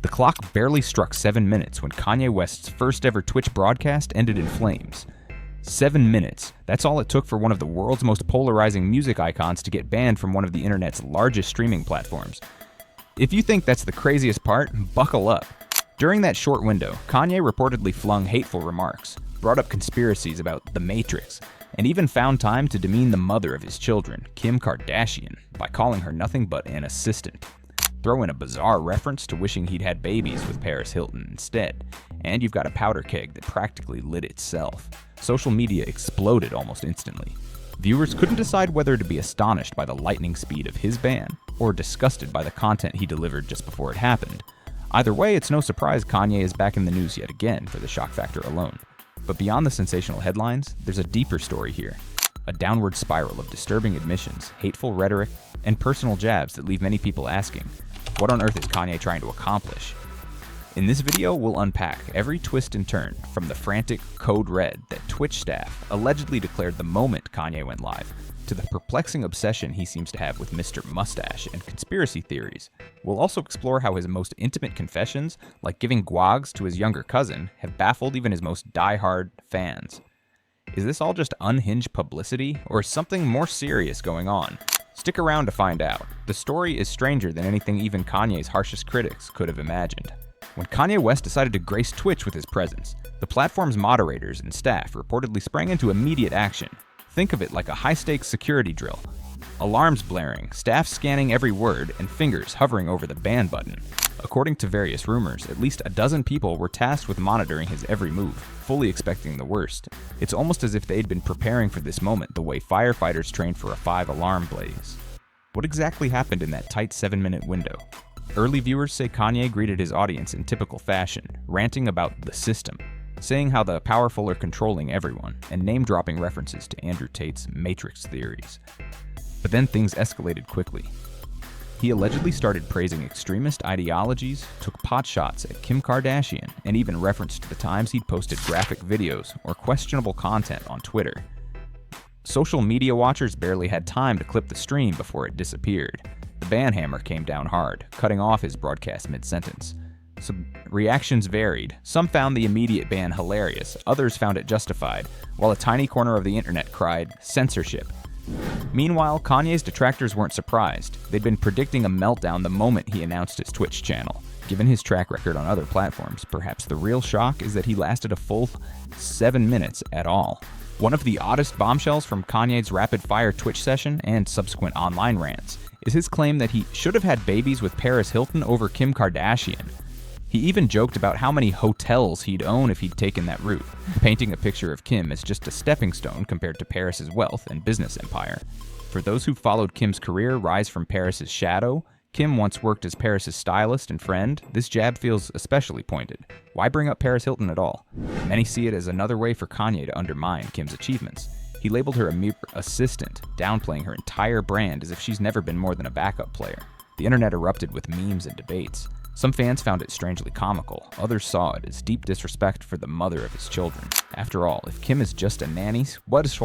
The clock barely struck 7 minutes when Kanye West's first ever Twitch broadcast ended in flames. 7 minutes. That's all it took for one of the world's most polarizing music icons to get banned from one of the internet's largest streaming platforms. If you think that's the craziest part, buckle up. During that short window, Kanye reportedly flung hateful remarks, brought up conspiracies about The Matrix, and even found time to demean the mother of his children, Kim Kardashian, by calling her nothing but an assistant. Throw in a bizarre reference to wishing he'd had babies with Paris Hilton instead, and you've got a powder keg that practically lit itself. Social media exploded almost instantly. Viewers couldn't decide whether to be astonished by the lightning speed of his ban, or disgusted by the content he delivered just before it happened. Either way, it's no surprise Kanye is back in the news yet again for the shock factor alone. But beyond the sensational headlines, there's a deeper story here. A downward spiral of disturbing admissions, hateful rhetoric, and personal jabs that leave many people asking, what on earth is Kanye trying to accomplish? In this video, we'll unpack every twist and turn, from the frantic code red that Twitch staff allegedly declared the moment Kanye went live, to the perplexing obsession he seems to have with Mr. Mustache and conspiracy theories. We'll also explore how his most intimate confessions, like giving guags to his younger cousin, have baffled even his most die-hard fans. Is this all just unhinged publicity, or is something more serious going on? Stick around to find out. The story is stranger than anything even Kanye's harshest critics could have imagined. When Kanye West decided to grace Twitch with his presence, the platform's moderators and staff reportedly sprang into immediate action. Think of it like a high-stakes security drill. Alarms blaring, staff scanning every word, and fingers hovering over the ban button. According to various rumors, at least a dozen people were tasked with monitoring his every move, fully expecting the worst. It's almost as if they'd been preparing for this moment the way firefighters train for a 5-alarm blaze. What exactly happened in that tight 7-minute window? Early viewers say Kanye greeted his audience in typical fashion, ranting about the system, saying how the powerful are controlling everyone, and name-dropping references to Andrew Tate's Matrix theories. But then things escalated quickly. He allegedly started praising extremist ideologies, took potshots at Kim Kardashian, and even referenced the times he'd posted graphic videos or questionable content on Twitter. Social media watchers barely had time to clip the stream before it disappeared. The ban hammer came down hard, cutting off his broadcast mid-sentence. So reactions varied. Some found the immediate ban hilarious, others found it justified, while a tiny corner of the internet cried, "Censorship." Meanwhile, Kanye's detractors weren't surprised. They'd been predicting a meltdown the moment he announced his Twitch channel. Given his track record on other platforms, perhaps the real shock is that he lasted a full 7 minutes at all. One of the oddest bombshells from Kanye's rapid-fire Twitch session and subsequent online rants is his claim that he should have had babies with Paris Hilton over Kim Kardashian. He even joked about how many hotels he'd own if he'd taken that route, painting a picture of Kim as just a stepping stone compared to Paris's wealth and business empire. For those who followed Kim's career rise from Paris's shadow, Kim once worked as Paris's stylist and friend, this jab feels especially pointed. Why bring up Paris Hilton at all? Many see it as another way for Kanye to undermine Kim's achievements. He labeled her a mere assistant, downplaying her entire brand as if she's never been more than a backup player. The internet erupted with memes and debates. Some fans found it strangely comical, others saw it as deep disrespect for the mother of his children. After all, if Kim is just a nanny, what does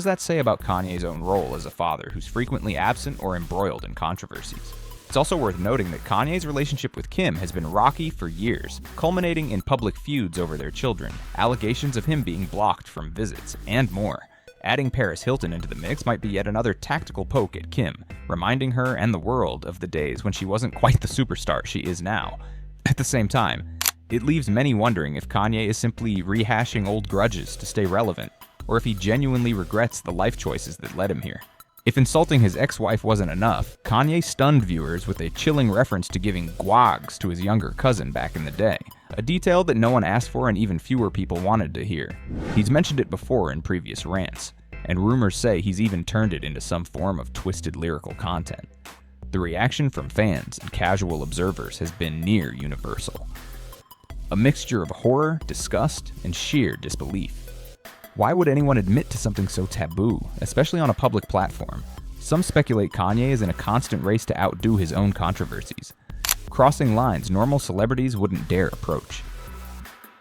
that say about Kanye's own role as a father who's frequently absent or embroiled in controversies? It's also worth noting that Kanye's relationship with Kim has been rocky for years, culminating in public feuds over their children, allegations of him being blocked from visits, and more. Adding Paris Hilton into the mix might be yet another tactical poke at Kim, reminding her and the world of the days when she wasn't quite the superstar she is now. At the same time, it leaves many wondering if Kanye is simply rehashing old grudges to stay relevant, or if he genuinely regrets the life choices that led him here. If insulting his ex-wife wasn't enough, Kanye stunned viewers with a chilling reference to giving guags to his younger cousin back in the day, a detail that no one asked for and even fewer people wanted to hear. He's mentioned it before in previous rants, and rumors say he's even turned it into some form of twisted lyrical content. The reaction from fans and casual observers has been near universal. A mixture of horror, disgust, and sheer disbelief. Why would anyone admit to something so taboo, especially on a public platform? Some speculate Kanye is in a constant race to outdo his own controversies, crossing lines normal celebrities wouldn't dare approach.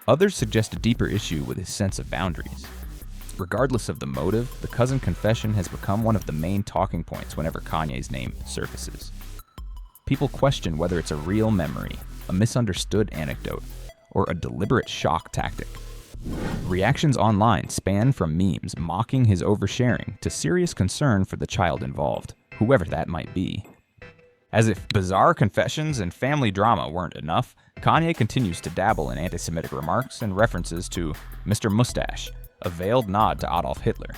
Others suggest a deeper issue with his sense of boundaries. Regardless of the motive, the cousin confession has become one of the main talking points whenever Kanye's name surfaces. People question whether it's a real memory, a misunderstood anecdote, or a deliberate shock tactic. Reactions online span from memes mocking his oversharing to serious concern for the child involved, whoever that might be. As if bizarre confessions and family drama weren't enough, Kanye continues to dabble in anti-Semitic remarks and references to Mr. Mustache, a veiled nod to Adolf Hitler.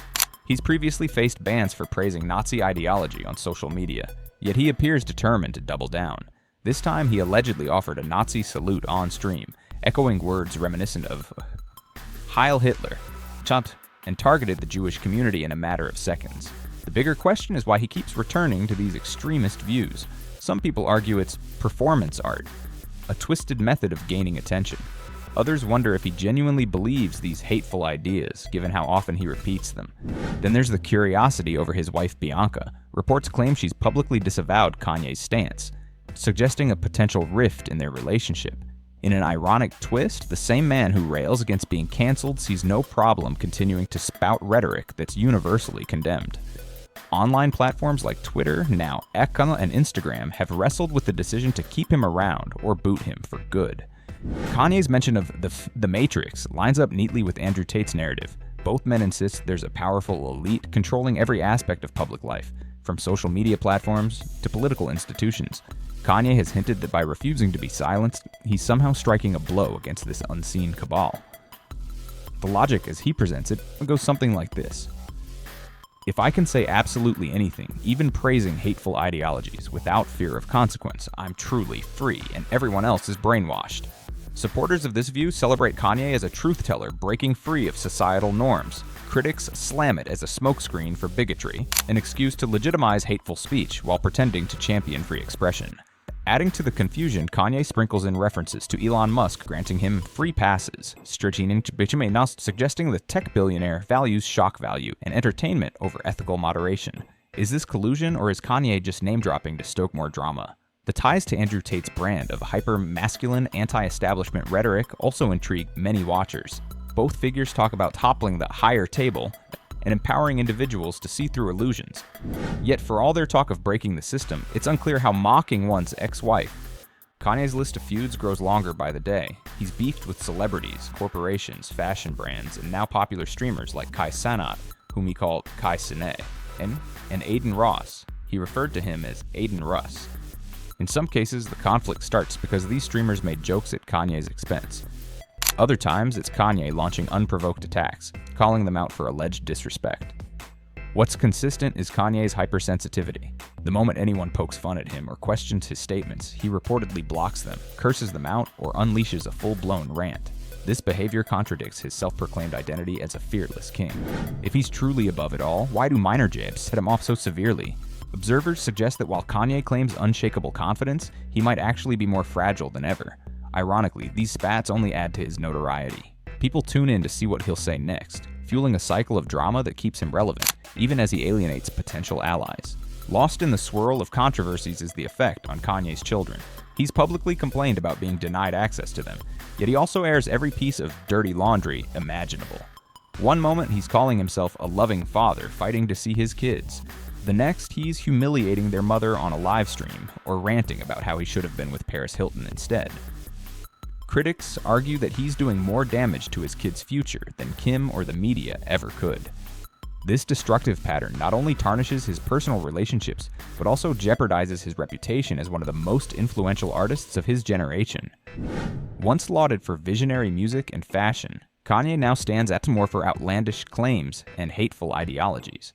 He's previously faced bans for praising Nazi ideology on social media, yet he appears determined to double down. This time he allegedly offered a Nazi salute on stream, echoing words reminiscent of Heil Hitler, chant, and targeted the Jewish community in a matter of seconds. The bigger question is why he keeps returning to these extremist views. Some people argue it's performance art, a twisted method of gaining attention. Others wonder if he genuinely believes these hateful ideas, given how often he repeats them. Then there's the curiosity over his wife Bianca. Reports claim she's publicly disavowed Kanye's stance, suggesting a potential rift in their relationship. In an ironic twist, the same man who rails against being canceled sees no problem continuing to spout rhetoric that's universally condemned. Online platforms like Twitter, now X and Instagram have wrestled with the decision to keep him around or boot him for good. Kanye's mention of the Matrix lines up neatly with Andrew Tate's narrative. Both men insist there's a powerful elite controlling every aspect of public life, from social media platforms to political institutions. Kanye has hinted that by refusing to be silenced, he's somehow striking a blow against this unseen cabal. The logic as he presents it goes something like this. If I can say absolutely anything, even praising hateful ideologies, without fear of consequence, I'm truly free, and everyone else is brainwashed. Supporters of this view celebrate Kanye as a truth-teller breaking free of societal norms. Critics slam it as a smokescreen for bigotry, an excuse to legitimize hateful speech while pretending to champion free expression. Adding to the confusion, Kanye sprinkles in references to Elon Musk granting him free passes, suggesting the tech billionaire values shock value and entertainment over ethical moderation. Is this collusion, or is Kanye just name-dropping to stoke more drama? The ties to Andrew Tate's brand of hyper-masculine, anti-establishment rhetoric also intrigue many watchers. Both figures talk about toppling the higher table and empowering individuals to see through illusions. Yet for all their talk of breaking the system, it's unclear how mocking one's ex-wife. Kanye's list of feuds grows longer by the day. He's beefed with celebrities, corporations, fashion brands, and now popular streamers like Kai Cenat, whom he called Kai Sine, and Aiden Ross. He referred to him as Aiden Russ. In some cases, the conflict starts because these streamers made jokes at Kanye's expense. Other times, it's Kanye launching unprovoked attacks, calling them out for alleged disrespect. What's consistent is Kanye's hypersensitivity. The moment anyone pokes fun at him or questions his statements, he reportedly blocks them, curses them out, or unleashes a full-blown rant. This behavior contradicts his self-proclaimed identity as a fearless king. If he's truly above it all, why do minor jabs set him off so severely? Observers suggest that while Kanye claims unshakable confidence, he might actually be more fragile than ever. Ironically, these spats only add to his notoriety. People tune in to see what he'll say next, fueling a cycle of drama that keeps him relevant, even as he alienates potential allies. Lost in the swirl of controversies is the effect on Kanye's children. He's publicly complained about being denied access to them, yet he also airs every piece of dirty laundry imaginable. One moment he's calling himself a loving father fighting to see his kids. The next, he's humiliating their mother on a live stream, or ranting about how he should have been with Paris Hilton instead. Critics argue that he's doing more damage to his kid's future than Kim or the media ever could. This destructive pattern not only tarnishes his personal relationships, but also jeopardizes his reputation as one of the most influential artists of his generation. Once lauded for visionary music and fashion, Kanye now stands out more for outlandish claims and hateful ideologies.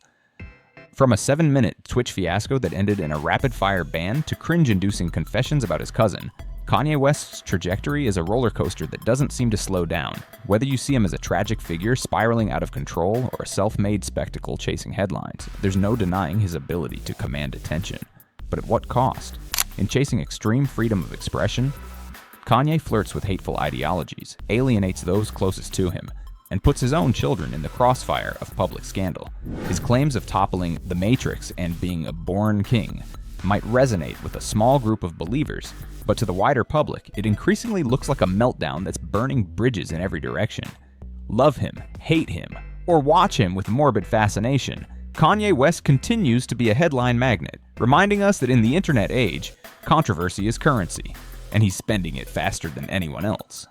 From a 7-minute Twitch fiasco that ended in a rapid-fire ban to cringe-inducing confessions about his cousin, Kanye West's trajectory is a roller coaster that doesn't seem to slow down. Whether you see him as a tragic figure spiraling out of control or a self-made spectacle chasing headlines, there's no denying his ability to command attention. But at what cost? In chasing extreme freedom of expression, Kanye flirts with hateful ideologies, alienates those closest to him, and puts his own children in the crossfire of public scandal. His claims of toppling the Matrix and being a born king might resonate with a small group of believers, but to the wider public, it increasingly looks like a meltdown that's burning bridges in every direction. Love him, hate him, or watch him with morbid fascination, Kanye West continues to be a headline magnet, reminding us that in the internet age, Controversy is currency, and he's spending it faster than anyone else.